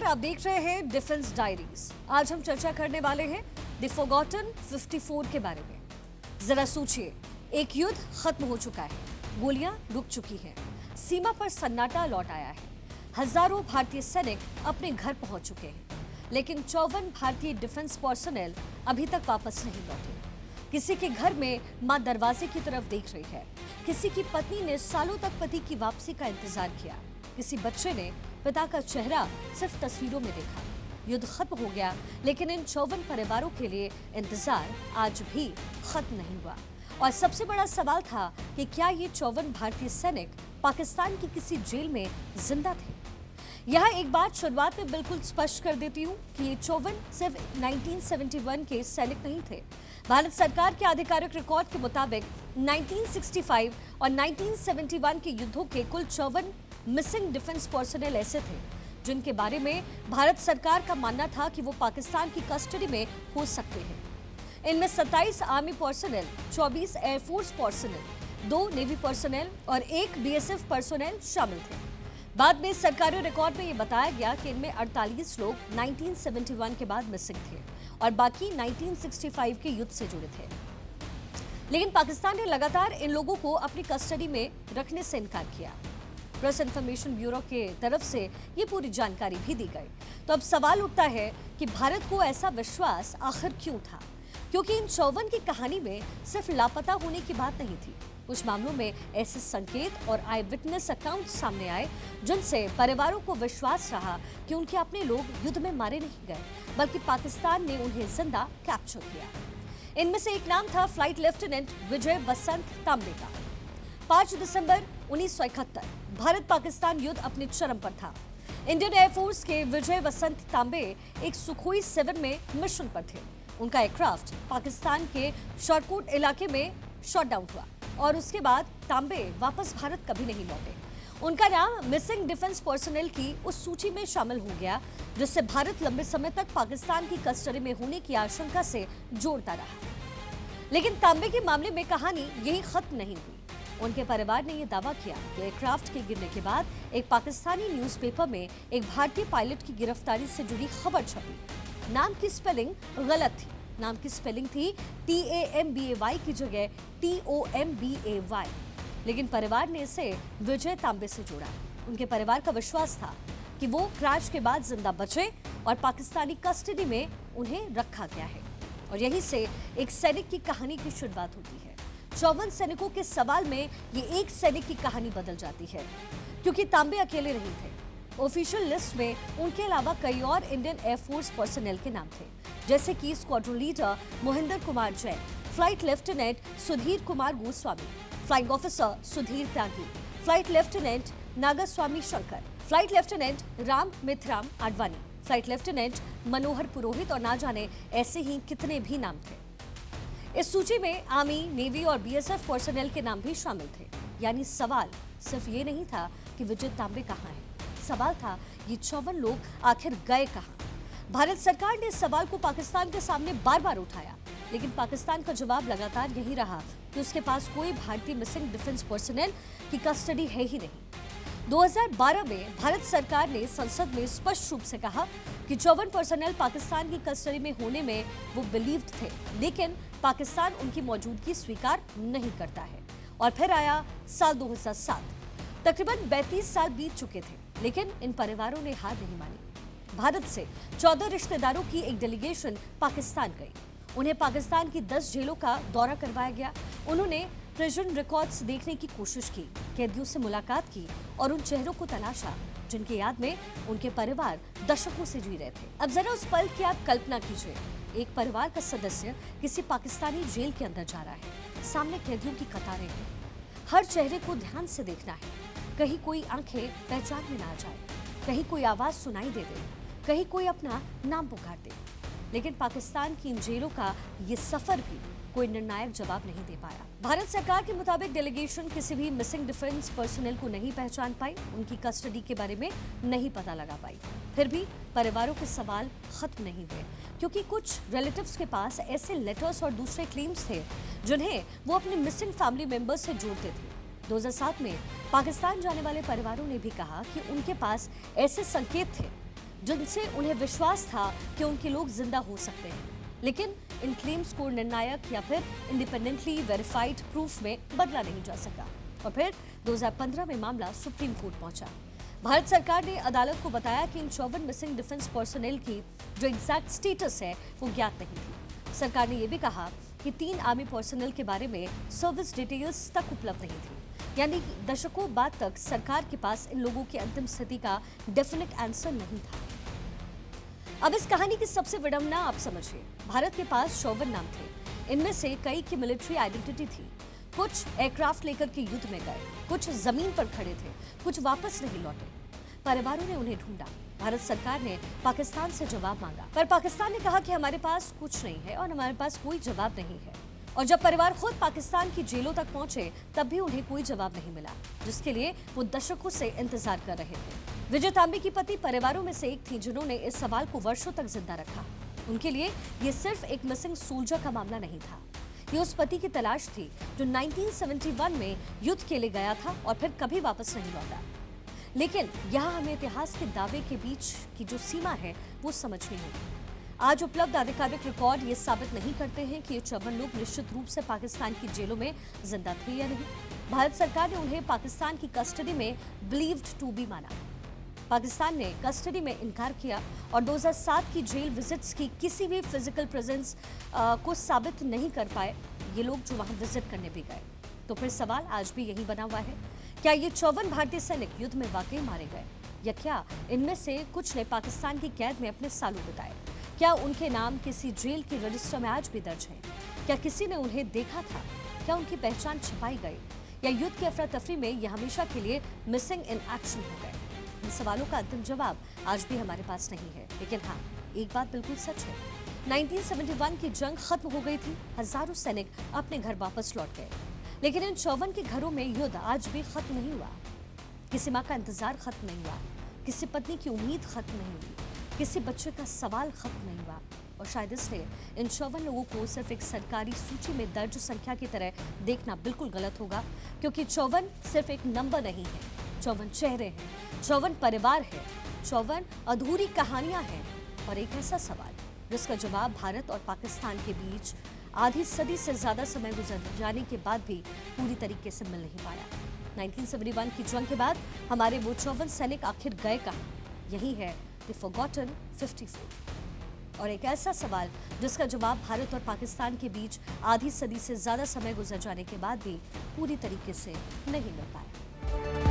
आप देख रहे हैं डिफेंस डायरीज। आज हम चर्चा करने वाले हैं द फॉरगॉटन 54 के बारे में। जरा सोचिए, एक युद्ध खत्म हो चुका है, गोलियां रुक चुकी हैं, सीमा पर सन्नाटा लौट आया है, हजारों भारतीय सैनिक अपने घर पहुंच चुके हैं, लेकिन 54 भारतीय डिफेंस पर्सनल अभी तक वापस नहीं लौटे। किसी के घर में मां दरवाजे की तरफ देख रही है, किसी की पत्नी ने सालों तक पति की वापसी का इंतजार किया, किसी बच्चे ने पिता का चेहरा सिर्फ तस्वीरों में देखा। युद्ध खत्म हो गया, लेकिन इन 54 परिवारों के लिए इंतजार आज भी खत्म नहीं हुआ। और सबसे बड़ा सवाल था कि क्या ये 54 भारतीय सैनिक पाकिस्तान की किसी जेल में जिंदा थे? यहाँ एक बात शुरुआत में बिल्कुल स्पष्ट कर देती हूँ कि ये 54 सिर्फ 1971 के सैनिक नहीं थे। भारत सरकार के आधिकारिक रिकॉर्ड के मुताबिक 1965 और 1971 के युद्धों के कुल 54 मिसिंग डिफेंस पर्सनल ऐसे थे जिनके बारे में भारत सरकार का मानना था कि वो पाकिस्तान की कस्टडी में हो सकते हैं। इनमें 27 army personnel, 24 air force personal, 2 navy personal और 1 बीएसएफ पर्सनल शामिल थे। बाद में सरकारी रिकॉर्ड में ये बताया गया कि इनमें 48 लोग 1971 के बाद मिसिंग थे और बाकी 1965 के युद्ध से जुड़े थे। लेकिन पाकिस्तान ने लगातार इन लोगों को अपनी कस्टडी में रखने से इनकार किया। प्रेस इंफॉर्मेशन ब्यूरो के तरफ से ये पूरी जानकारी भी दी गई। तो अब सवाल उठता है कि भारत को ऐसा विश्वास आखिर क्यों था? क्योंकि इन 54 की कहानी में सिर्फ लापता होने की बात नहीं थी। कुछ मामलों में ऐसे संकेत और आई विटनेस अकाउंट सामने आए जिनसे परिवारों को विश्वास रहा कि उनके अपने लोग युद्ध में मारे नहीं गए, बल्कि पाकिस्तान ने उन्हें जिंदा कैप्चर किया। इनमें से एक नाम था फ्लाइट लेफ्टिनेंट विजय वसंत तांबे का। 5 दिसंबर 1971 भारत पाकिस्तान युद्ध अपने चरम पर था। इंडियन एयरफोर्स के विजय वसंत तांबे एक सुखोई 7 में मिशन पर थे। उनका एयरक्राफ्ट पाकिस्तान के शॉर्टकोट इलाके में शॉट डाउन हुआ और उसके बाद तांबे वापस भारत कभी नहीं लौटे। उनका नाम मिसिंग डिफेंस पर्सनल की उस सूची में शामिल हो गया जिससे भारत लंबे समय तक पाकिस्तान की कस्टडी में होने की आशंका से जोड़ता रहा। लेकिन तांबे के मामले में कहानी यही खत्म नहीं हुई। उनके परिवार ने यह दावा किया कि एयरक्राफ्ट के गिरने के बाद एक पाकिस्तानी न्यूज़पेपर में एक भारतीय पायलट की गिरफ्तारी से जुड़ी खबर छपी। नाम की स्पेलिंग गलत थी। नाम की स्पेलिंग थी TAMBAY की जगह TOMBAY। लेकिन परिवार ने इसे विजय तांबे से जोड़ा। उनके परिवार का विश्वास था कि वो क्रैश के बाद जिंदा बचे और पाकिस्तानी कस्टडी में उन्हें रखा गया है। और यहीं से एक सैनिक की कहानी की शुरुआत होती है। 54 सैनिकों के सवाल में ये एक सैनिक की कहानी बदल जाती है, क्योंकि तांबे अकेले नहीं थे। ऑफिशियल लिस्ट में उनके अलावा कई और इंडियन एयरफोर्स पर्सनल के नाम थे, जैसे कि squadron leader Mohinder Kumar Jain, flight lieutenant Sudhir Kumar Goswami, flying officer Sudhir Tyagi, flight lieutenant Nagaswamy Shankar, flight lieutenant Ram Mithram Advani, flight lieutenant Manohar Purohit और ना जाने ऐसे ही कितने भी नाम थे। इस सूची में आर्मी, नेवी और बीएसएफ पर्सनल के नाम भी शामिल थे। यानी सवाल सिर्फ ये नहीं था कि विजय तांबे कहाँ हैं, सवाल था ये 54 लोग आखिर गए कहाँ। भारत सरकार ने इस सवाल को पाकिस्तान के सामने बार बार उठाया, लेकिन पाकिस्तान का जवाब लगातार यही रहा कि उसके पास कोई भारतीय मिसिंग डिफेंस पर्सनल की कस्टडी है ही नहीं। 2012 में भारत सरकार ने संसद में स्पष्ट रूप से कहा कि 54 पर्सनल पाकिस्तान की कस्टडी में होने में वो बिलीव्ड थे, लेकिन पाकिस्तान उनकी मौजूदगी स्वीकार नहीं करता है। और फिर आया साल 2007। तकरीबन 32 साल बीत चुके थे, लेकिन इन परिवारों ने हार नहीं मानी। भारत से 14 रिश्तेदारों की एक डेलीगेशन पाकिस्तान गई। उन्हें पाकिस्तान की 10 जेलों का दौरा करवाया गया। उन्होंने प्रिजन रिकॉर्ड्स देखने की कोशिश की, कैदियों से मुलाकात की और उन चेहरों को तलाशा जिनकी याद में उनके परिवार दशकों से जी रहे थे। अब जरा उस पल की आप कल्पना कीजिए। एक परिवार का सदस्य किसी पाकिस्तानी जेल के अंदर जा रहा है, सामने कैदियों की कतारें हैं, हर चेहरे को ध्यान से देखना है, कहीं कोई आंखें पहचान में ना आ जाए, कहीं कोई आवाज सुनाई दे दे, कहीं कोई अपना नाम पुकार दे। लेकिन पाकिस्तान की इन जेलों का ये सफर भी कोई निर्णायक जवाब नहीं दे पाया। भारत सरकार के मुताबिक डेलीगेशन किसी भी मिसिंग डिफेंस पर्सनल को नहीं पहचान पाई, उनकी कस्टडी के बारे में नहीं पता लगा पाई। फिर भी परिवारों के सवाल खत्म नहीं हुए, क्योंकि कुछ रिलेटिव्स के पास ऐसे लेटर्स और दूसरे क्लेम्स थे जिन्हें वो अपने मिसिंग फैमिली मेंबर्स से जोड़ते थे। 2007 में पाकिस्तान जाने वाले परिवारों ने भी कहा कि उनके पास ऐसे संकेत थे जिनसे उन्हें विश्वास था कि उनके लोग जिंदा हो सकते हैं। लेकिन इन क्लेम्स को निर्णायक या फिर इंडिपेंडेंटली वेरीफाइड प्रूफ में बदला नहीं जा सका और फिर 2015 में मामला सुप्रीम कोर्ट पहुंचा। भारत सरकार ने अदालत को बताया कि इन 54 मिसिंग डिफेंस पर्सनल की जो एग्जैक्ट स्टेटस है वो ज्ञात नहीं थी। सरकार ने यह भी कहा कि 3 आर्मी पर्सनल के बारे में सर्विस डिटेल्स तक उपलब्ध नहीं थी, यानी कि दशकों बाद तक सरकार के पास इन लोगों की अंतिम स्थिति का डेफिनेट आंसर नहीं था। अब इस कहानी की सबसे विडंबना आप समझिए। भारत के पास 54 नाम थे। इनमें से कई की मिलिट्री आइडेंटिटी थी। कुछ एयरक्राफ्ट लेकर के युद्ध में गए, कुछ जमीन पर खड़े थे, कुछ वापस नहीं लौटे। परिवारों ने उन्हें ढूंढा। भारत सरकार ने पाकिस्तान से जवाब मांगा, पर पाकिस्तान ने कहा कि हमारे पास कुछ नहीं है और हमारे पास कोई जवाब नहीं है। और जब परिवार खुद पाकिस्तान की जेलों तक पहुंचे तब भी उन्हें कोई जवाब नहीं मिला, जिसके लिए वो दशकों से इंतजार कर रहे थे। विजय तांबे की पति परिवारों में से एक थी जिन्होंने इस सवाल को वर्षों तक जिंदा रखा। उनके लिए ये सिर्फ एक मिसिंग सोल्जर का मामला नहीं था, ये उस पति की तलाश थी जो 1971 में युद्ध के लिए गया था और फिर कभी वापस नहीं लौटा। लेकिन यहाँ हमें इतिहास के दावे के बीच की जो सीमा है वो समझनी होगी। आज उपलब्ध आधिकारिक रिकॉर्ड ये साबित नहीं करते हैं कि ये 54 लोग निश्चित रूप से पाकिस्तान की जेलों में जिंदा थे या नहीं। भारत सरकार ने उन्हें पाकिस्तान की कस्टडी में बिलीव्ड टू बी माना। पाकिस्तान ने कस्टडी में इनकार किया और 2007 की जेल विजिट्स की किसी भी फिजिकल प्रेजेंस को साबित नहीं कर पाए ये लोग जो वहां विजिट करने भी गए। तो फिर सवाल आज भी यही बना हुआ है, क्या ये 54 भारतीय सैनिक युद्ध में वाकई मारे गए या क्या इनमें से कुछ ने पाकिस्तान की कैद में अपने सालों बिताए? क्या उनके नाम किसी जेल के रजिस्टर में आज भी दर्ज है? क्या किसी ने उन्हें देखा था? क्या उनकी पहचान छिपाई गई या युद्ध की अफरा तफरी में यह हमेशा के लिए मिसिंग इन एक्शन हो गए? इन सवालों का अंतिम जवाब आज भी हमारे पास नहीं है। लेकिन हाँ, एक बात बिल्कुल सच है, 1971 की जंग खत्म हो गई थी। हजारों सैनिक अपने घर वापस लौट गए, लेकिन इन 54 के घरों में युद्ध आज भी खत्म नहीं हुआ। किसी माँ का इंतजार खत्म नहीं हुआ, किसी पत्नी की उम्मीद खत्म नहीं हुई, किसी बच्चे का सवाल खत्म नहीं हुआ। और शायद इसलिए इन 54 लोगों को सिर्फ एक सरकारी सूची में दर्ज संख्या की तरह देखना बिल्कुल गलत होगा, क्योंकि 54 सिर्फ एक नंबर नहीं है, 54 चेहरे हैं, 54 परिवार है, 54 अधूरी कहानियां हैं और एक ऐसा सवाल जिसका जवाब भारत और पाकिस्तान के बीच आधी सदी से ज्यादा समय गुजर जाने के बाद भी पूरी तरीके से मिल नहीं पाया। 1971 की जंग के बाद हमारे वो 54 सैनिक आखिर गए कहाँ? यही है द फॉरगॉटन 54 और एक ऐसा सवाल जिसका जवाब भारत और पाकिस्तान के बीच आधी सदी से ज्यादा समय गुजर जाने के बाद भी पूरी तरीके से नहीं मिल पाया।